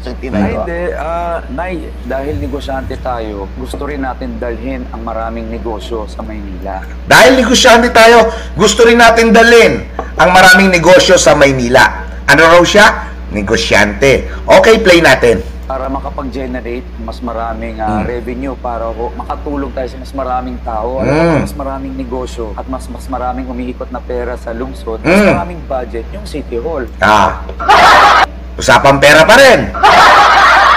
siyang Ay, tinagawa. hindi. Nay, dahil negosyante tayo, gusto rin natin dalhin ang maraming negosyo sa Maynila. Dahil negosyante tayo, gusto rin natin dalhin ang maraming negosyo sa Maynila. Ano raw siya? Negosyante. Okay, play natin. Para makapag-generate mas maraming revenue, para makatulong tayo sa mas maraming tao, mas maraming negosyo, at mas maraming umiikot na pera sa lungsod, mas maraming budget yung City Hall. Usapang pera pa rin.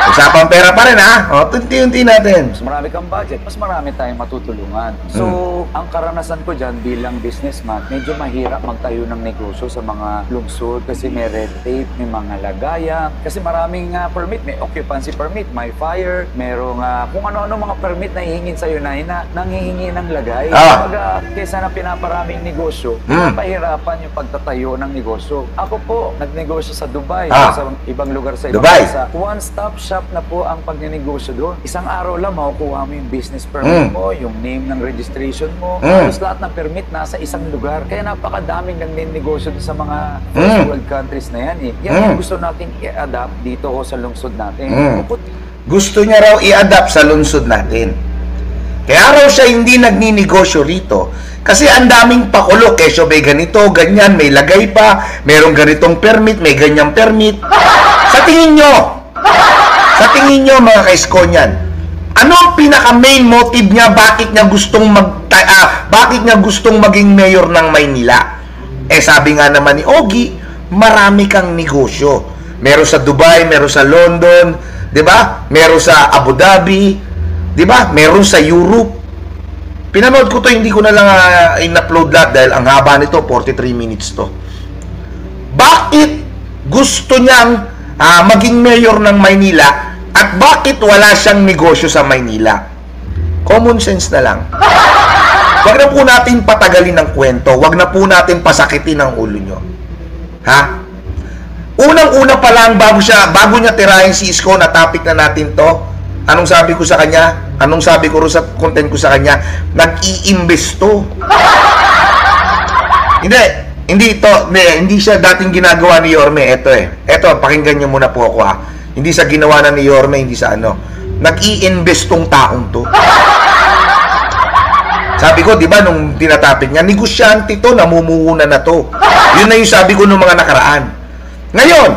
Usapang pera pa rin, ha? O, tunti-unti natin. Mas marami kang budget, mas marami tayong matutulungan. So, ang karanasan ko dyan bilang businessman, medyo mahirap magtayo ng negosyo sa mga lungsod kasi may red tape, may mga lagayan. Kasi maraming permit, may occupancy permit, may fire, merong kung ano-ano mga permit na hihingin sa'yo na nanghihingi ng lagay. Kapag kesa na pinaparaming negosyo, pahirapan yung pagtatayo ng negosyo. Ako po, nagnegosyo sa Dubai, sa ibang lugar sa ibang bansa. One-stop shop na po ang pagnenegosyo doon. Isang araw lang makukuha mo yung business permit mo, yung name ng registration mo, tapos lahat ng permit nasa isang lugar. Kaya napakadaming nagnenegosyo doon sa mga first world countries na yan. Yan yung gusto nating i-adapt dito o sa lungsod natin. Gusto niya raw i-adapt sa lungsod natin. Kaya raw siya hindi nagninegosyo rito. Kasi ang daming pakulo. Kesyo may ganito, ganyan, may lagay pa, merong ganitong permit, may ganyang permit. Sa tingin nyo mga kaiskonyan, ano ang pinaka-main motive niya? Bakit niya gustong maging mayor ng Maynila? Sabi nga naman ni Ogie, marami kang negosyo. Meron sa Dubai, meron sa London, 'di ba? Meron sa Abu Dhabi, 'di ba? Meron sa Europe. Pinanood ko 'to, hindi ko na lang in-upload lahat dahil ang haba nito, 43 minutes 'to. Bakit gusto niyang maging mayor ng Maynila? At bakit wala siyang negosyo sa Maynila? Common sense na lang. Huwag na po natin patagalin ng kwento. Huwag na po natin pasakitin ang ulo nyo. Ha? Unang-una pa lang, bago niya tirahin si Isko na topic na natin to, anong sabi ko sa kanya? Anong sabi ko sa content ko sa kanya? Nag-i-investo. Hindi siya dating ginagawa ni Yorme. Ito, pakinggan niyo muna po ako, Hindi sa ginawa na ni Yorme, hindi sa ano. Nag-i-invest tong taong to. Sabi ko, di ba, nung tinatapik niya, negosyante to, namumuhunan na to. Yun na yung sabi ko nung mga nakaraan. Ngayon,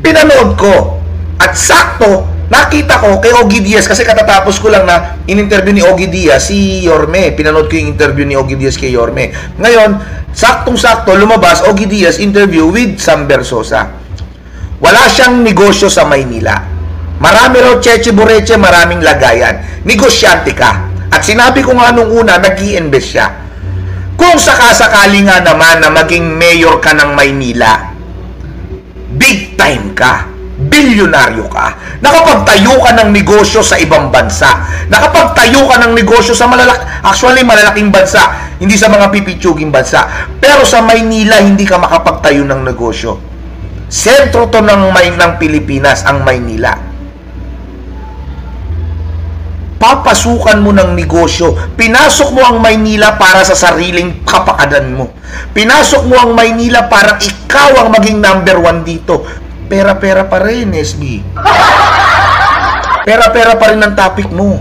pinanood ko, at sakto, nakita ko kay Ogie Diaz, kasi katatapos ko lang na in-interview ni Ogie Diaz si Yorme. Pinanood ko yung interview ni Ogie Diaz kay Yorme. Ngayon, saktong-sakto, lumabas, Ogie Diaz interview with Sam Bersosa. Wala siyang negosyo sa Maynila. Marami raw cheche bureche, maraming lagayan. Negosyante ka. At sinabi ko nga nung una, nag-i-invest siya. Kung sakasakali nga naman na maging mayor ka ng Maynila, big time ka. Bilyonaryo ka. Nakapagtayo ka ng negosyo sa ibang bansa. Nakapagtayo ka ng negosyo sa malalaking bansa. Hindi sa mga pipitsuging bansa. Pero sa Maynila, hindi ka makapagtayo ng negosyo. Sentro to ng Pilipinas, ang Maynila. Papasukan mo ng negosyo. Pinasok mo ang Maynila para sa sariling kapakanan mo. Pinasok mo ang Maynila para ikaw ang maging number 1 dito. Pera-pera pa rin, SB. Pera-pera pa rin ang topic mo.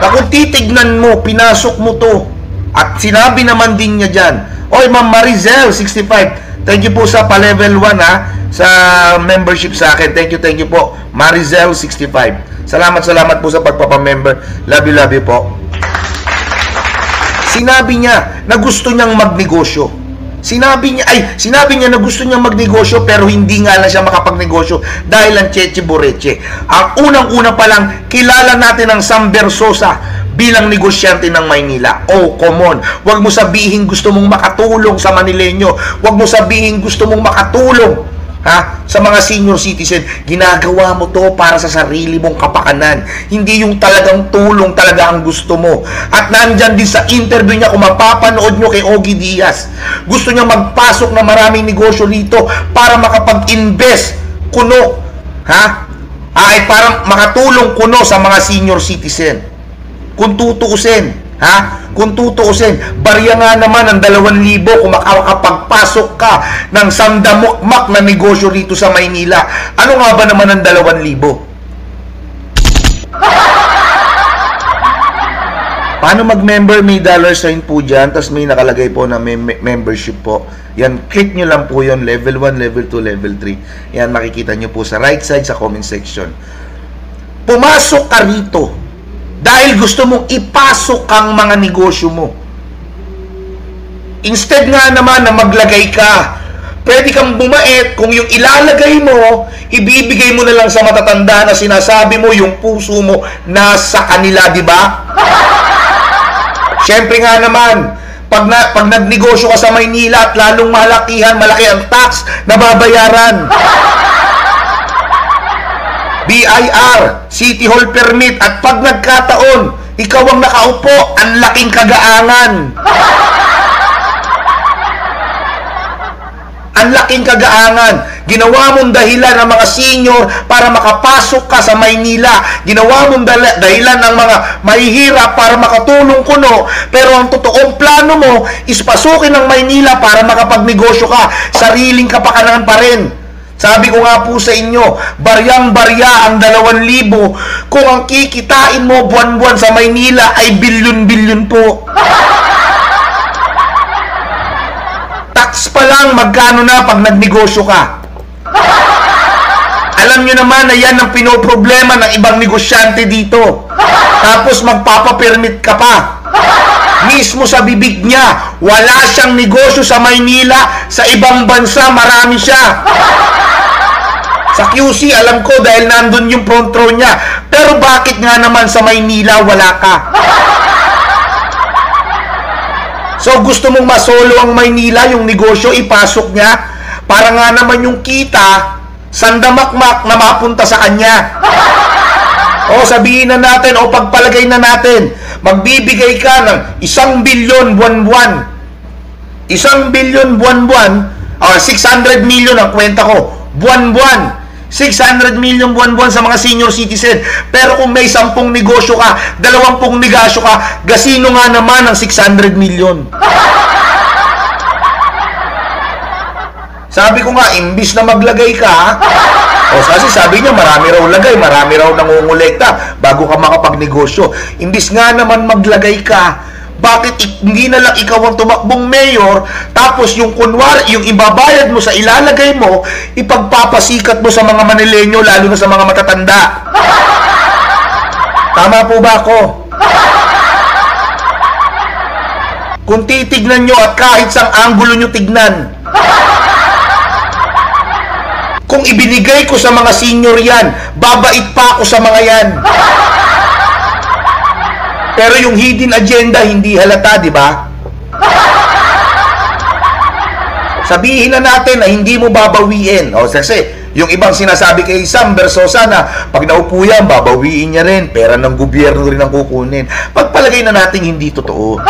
Kung titignan mo, pinasok mo to. At sinabi naman din niya dyan, oy, Ma'am Marizel, 65, thank you po sa pa-level 1 sa membership sa akin. Thank you po. Marizel 65. Salamat po sa pagpapamember. Love you po. Sinabi niya na gusto niyang magnegosyo. Sinabi niya na gusto niyang magnegosyo pero hindi nga lang siya makapagnegosyo dahil ang cheche bureche. Ang unang-una pa lang, kilala natin ang Sam Bersosa bilang negosyante ng Maynila. Oh, come on. Huwag mo sabihin gusto mong makatulong sa Manileño. Huwag mo sabihin gusto mong makatulong sa mga senior citizen. Ginagawa mo to para sa sarili mong kapakanan. Hindi yung talagang tulong talaga ang gusto mo. At nandyan din sa interview niya, kung mapapanood nyo kay Ogie Diaz, gusto niya magpasok na maraming negosyo dito para makapag-invest kuno. Ay parang makatulong kuno sa mga senior citizen. Kung tutuusin, Ha? Kung tutuusin, barya nga naman ang 2,000 kung makakapagpasok ka ng sandamukmak na negosyo rito sa Maynila. Ano nga ba naman ang 2,000? Paano mag-member? May $sign po dyan, tapos may nakalagay po na membership po. Yan, click nyo lang po yon, level 1, level 2, level 3. Yan, makikita nyo po sa right side sa comment section. Pumasok ka rito dahil gusto mong ipasok ang mga negosyo mo. Instead nga naman na maglagay ka, pwede kang bumait kung yung ilalagay mo, ibibigay mo na lang sa matatanda na sinasabi mo yung puso mo nasa kanila, di ba? Siyempre nga naman, pag nagnegosyo ka sa Maynila at lalong malaki ang tax na babayaran. BIR, City Hall permit, at pag nagkataon, ikaw ang nakaupo, ang laking kagaangan. Ang laking kagaangan. Ginawa mong dahilan ng mga senior para makapasok ka sa Maynila. Ginawa mong dahilan ng mga mahihirap para makatulong kuno. Pero ang totoong plano mo is pasukin ng Maynila para makapagnegosyo ka. Sariling kapakanan pa rin. Sabi ko nga po sa inyo, baryang-barya ang 2,000 kung ang kikitain mo buwan-buwan sa Maynila ay bilyon-bilyon po. Tax pa lang, magkano na pag nagnegosyo ka? Alam nyo naman na yan ang pinoproblema ng ibang negosyante dito. Tapos magpapapermit ka pa. Mismo sa bibig niya, wala siyang negosyo sa Maynila, sa ibang bansa marami siya. Sa QC, alam ko dahil nandun yung front row niya. Pero bakit nga naman sa Maynila wala ka? So gusto mong masolo ang Maynila, yung negosyo, ipasok niya, para nga naman yung kita, sandamakmak na mapunta sa kanya. O sabihin na natin, o pagpalagay na natin, magbibigay ka ng 1 bilyon buwan-buwan. 1 bilyon buwan-buwan, o 600 million ang kwenta ko, buwan-buwan. 600 million buwan-buwan sa mga senior citizen. Pero kung may 10 negosyo ka, 20 negosyo ka, gasino nga naman ang 600 million. Sabi ko nga, imbis na maglagay ka, kasi sabi niya, marami raw lagay, marami raw nangungulekta bago ka makapagnegosyo. Imbis nga naman maglagay ka, bakit hindi na lang ikaw ang tumakbong mayor, tapos yung kunwari, yung ibabayad mo sa ilalagay mo, ipagpapasikat mo sa mga Manileño, lalo na sa mga matatanda. Tama po ba ako? Kung titignan nyo at kahit sang anggulo nyo tignan, kung ibinigay ko sa mga senior yan, babait pa ako sa mga yan. Pero yung hidden agenda, hindi halata, di ba? Sabihin na natin na hindi mo babawiin. O, kasi, yung ibang sinasabi kay Sam Versosa na pag naupo yan, babawiin niya rin. Pera ng gobyerno rin ang kukunin. Pagpalagay na natin hindi totoo.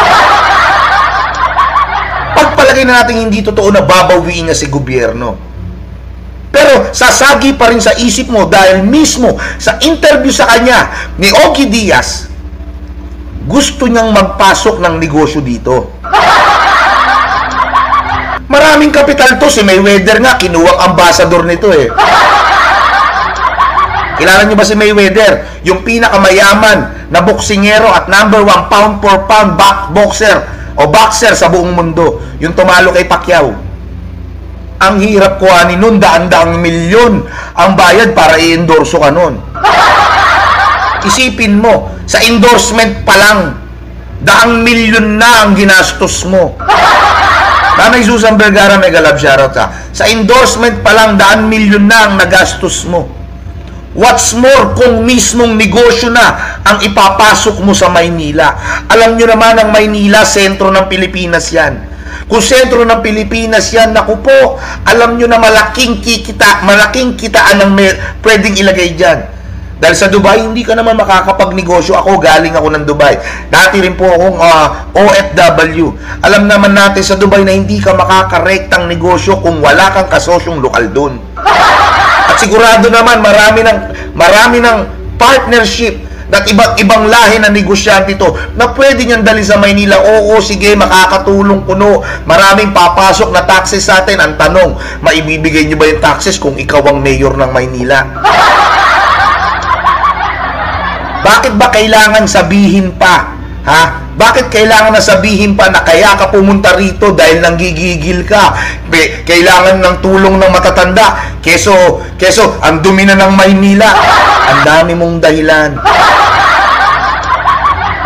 Pagpalagay na natin hindi totoo na babawiin niya si gobyerno. Pero sasagi pa rin sa isip mo dahil mismo sa interview sa kanya ni Ogie Diaz, gusto niyang magpasok ng negosyo dito. Maraming kapital to. Si Mayweather nga, kinuwang ambassador nito eh. Kilala niyo ba si Mayweather? Yung pinakamayaman na boksingero at number 1 pound for pound boxer o boxer sa buong mundo. Yung tumalo kay Pacquiao. Ang hirap kuhanin nun, daan-daang milyon ang bayad para i-endorso ka nun. Isipin mo, sa endorsement pa lang, 100 milyon na ang ginastos mo. Nanay Susan Vergara, mega love shoutout ka. Sa endorsement pa lang, 100 milyon na ang nagastos mo. What's more kung mismong negosyo na ang ipapasok mo sa Maynila? Alam nyo naman ang Maynila, sentro ng Pilipinas yan. Kung sentro ng Pilipinas yan, naku po, alam nyo na malaking kitaan ang pwedeng ilagay dyan. Dahil sa Dubai, hindi ka naman makakapagnegosyo. Ako, galing ako ng Dubai. Dati rin po akong OFW. Alam naman natin sa Dubai na hindi ka makakarektang negosyo kung wala kang kasosyong lokal doon. At sigurado naman, marami ng partnership at ibang lahi na negosyante ito na pwede niyang dalhin sa Maynila. Oo, sige, makakatulong puno. Maraming papasok na taxes sa atin. Ang tanong, maibibigay niyo ba yung taxes kung ikaw ang mayor ng Maynila? Bakit ba kailangan sabihin pa? Ha? Bakit kailangan na sabihin pa na kaya ka pumunta rito dahil nanggigigil ka? Kailangan ng tulong ng matatanda. Keso, ang dumi na ng Maynila. Ang dami mong dahilan.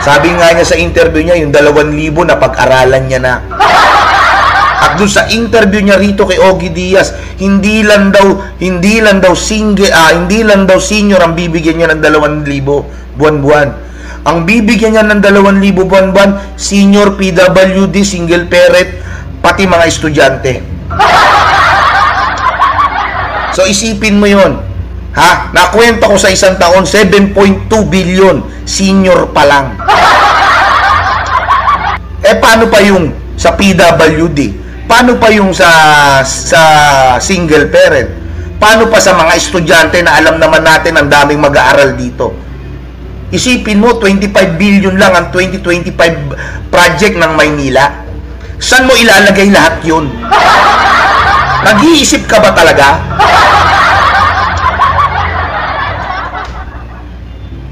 Sabi nga niya sa interview niya, yung 2,000 na pag-aralan niya na. At dun sa interview niya rito kay Ogie Diaz, hindi lang daw senior ang bibigyan niya ng 2,000 buwan-buwan. Ang bibigyan niya ng 2,000 buwan-buwan, senior PWD, single parent, pati mga estudyante. So isipin mo yon. Ha? Nakwento ko sa isang taon, 7.2 billion, senior pa lang. Paano pa yung sa PWD? Paano pa yung sa single parent? Paano pa sa mga estudyante na alam naman natin ang daming mag-aaral dito? Isipin mo, 25 billion lang ang 2025 project ng Maynila. Saan mo ilalagay lahat yun? Nag-iisip ka ba talaga?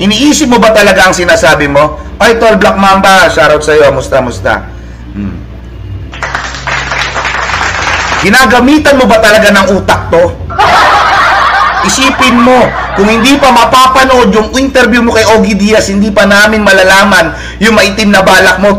Iniisip mo ba talaga ang sinasabi mo? Ay, Tol Black Mamba, shoutout sa'yo. Musta? Ginagamitan mo ba talaga ng utak to? Isipin mo, kung hindi pa mapapanood yung interview mo kay Ogie Diaz, hindi pa namin malalaman yung maitim na balak mo.